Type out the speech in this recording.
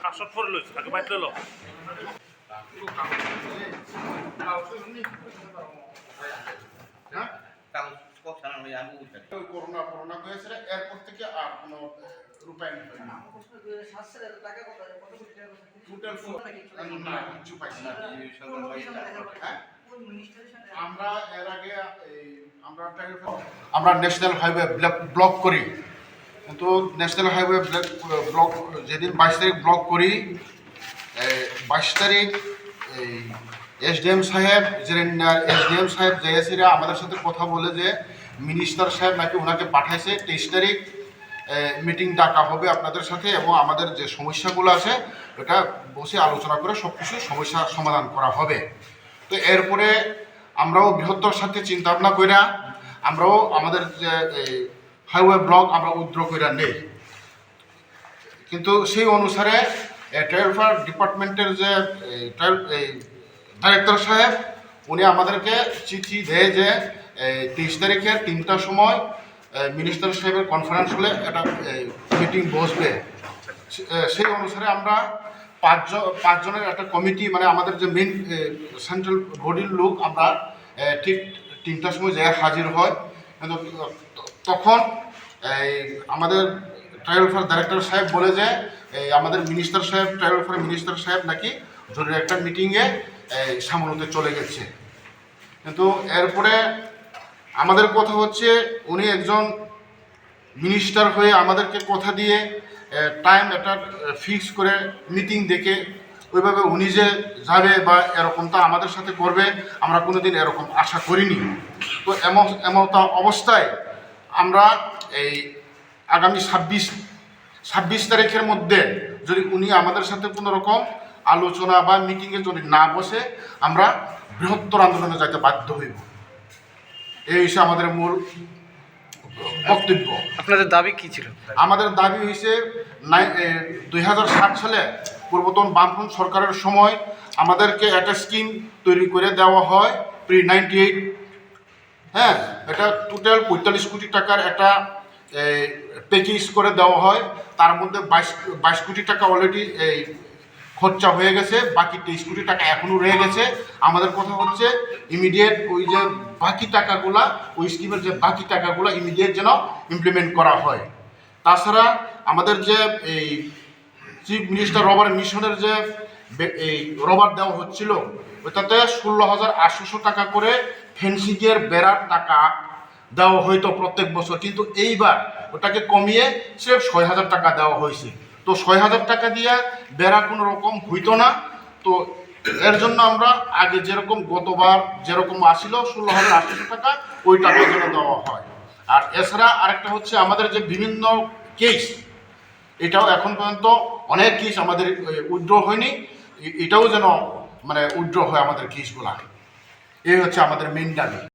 কাশত four লইছ আগে byte লইল corona corona হয়েছিল এরপর থেকে আর কোনো রূপায়ণ হয়নি আমরা এর আগে আমরা ন্যাশনাল হাইওয়ে ব্লক করি, কিন্তু ন্যাশনাল হাইওয়ে ব্লক যেদিন 22 তারিখ ব্লক করি, 22 তারিখ এই এসডিএম সাহেব এসডিএম সাহেব জেএসিরা আমাদের সাথে কথা বলে যে মিনিস্টার সাহেব নাকি ওনাকে পাঠাইছে 23 তারিখ মিটিং ডাকা হবে আপনাদের সাথে এবং আমাদের যে সমস্যাগুলো আছে ওটা বসে আলোচনা করে সব কিছু সমস্যার সমাধান করা হবে। তো এরপরে আমরাও বৃহত্তর সাথে চিন্তা ভাবনা কইরা আমরাও আমাদের যে হাইওয়ে ব্লক আমরা উইথড্র কইরা নেই, কিন্তু সেই অনুসারে ট্রান্সফার ডিপার্টমেন্টের যে ডাইরেক্টর সাহেব উনি আমাদেরকে চিঠি দেয় যে 23 তারিখের 3টার সময় মিনিস্টার সাহেবের কনফারেন্স হলে একটা মিটিং বসবে। সেই অনুসারে আমরা পাঁচজনের একটা কমিটি, মানে আমাদের যে মেন সেন্ট্রাল বডির লোক আমরা ঠিক 3টার সময় যাই হাজির হয়। কিন্তু তখন আমাদের ট্রাইবেল ডাইরেক্টর সাহেব বলে যে আমাদের মিনিস্টার সাহেব ট্রাইবেল মিনিস্টার সাহেব নাকি জরুরি একটা মিটিংয়ে সামনেতে চলে গেছে। কিন্তু এরপরে আমাদের কথা হচ্ছে উনি একজন মিনিস্টার হয়ে আমাদেরকে কথা দিয়ে টাইম একটা ফিক্স করে মিটিং ডেকে ওইভাবে উনি যে যাবে বা এরকমটা আমাদের সাথে করবে আমরা কোনোদিন এরকম আশা করিনি। তো এমনটা অবস্থায় আমরা এই আগামী 26 তারিখের মধ্যে যদি উনি আমাদের সাথে কোনো রকম আলোচনা বা মিটিংয়ে যদি না বসে আমরা বৃহত্তর আন্দোলনে যাইতে বাধ্য হইব। এই হিসেবে আমাদের মূল বক্তব্য। আপনাদের দাবি কি ছিল? আমাদের দাবি হয়েছে 2007 সালে পূর্বতন বামফ্রন্ট সরকারের সময় আমাদেরকে একটা স্কিম তৈরি করে দেওয়া হয় pre-98, হ্যাঁ, এটা টোটাল 45 কোটি টাকার একটা প্যাকেজ করে দেওয়া হয়। তার মধ্যে 22 কোটি টাকা অলরেডি খরচা হয়ে গেছে, বাকি 23 কোটি টাকা এখনও রয়ে গেছে। আমাদের কথা হচ্ছে ইমিডিয়েট ওই যে বাকি টাকাগুলা, ওই স্কিমের যে বাকি টাকাগুলো ইমিডিয়েট যেন ইমপ্লিমেন্ট করা হয়। তাছাড়া আমাদের যে এই চিফ মিনিস্টার রবার মিশনের যে এই রবার দেওয়া হচ্ছিল ওইটাতে 16,800 টাকা করে ফেন্সিংয়ের বেড়ার টাকা দেওয়া হইতো প্রত্যেক বছর, কিন্তু এইবার ওটাকে কমিয়ে সির্ফ 6,000 টাকা দেওয়া হয়েছে। তো 6,000 টাকা দিয়ে বেড়া কোনো রকম হইতো না। তো এর জন্য আমরা আগে যেরকম গতবার যেরকম আসিল 16,800 টাকা ওই টাকা যেন দেওয়া হয়। আর এছাড়া আরেকটা হচ্ছে আমাদের যে বিভিন্ন কেস, এটাও এখন পর্যন্ত অনেক কেস আমাদের উইথড্র হয়নি, এটাও যেন মানে উইথড্র হয় আমাদের কেসগুলা। এই হচ্ছে আমাদের মেন দাবি।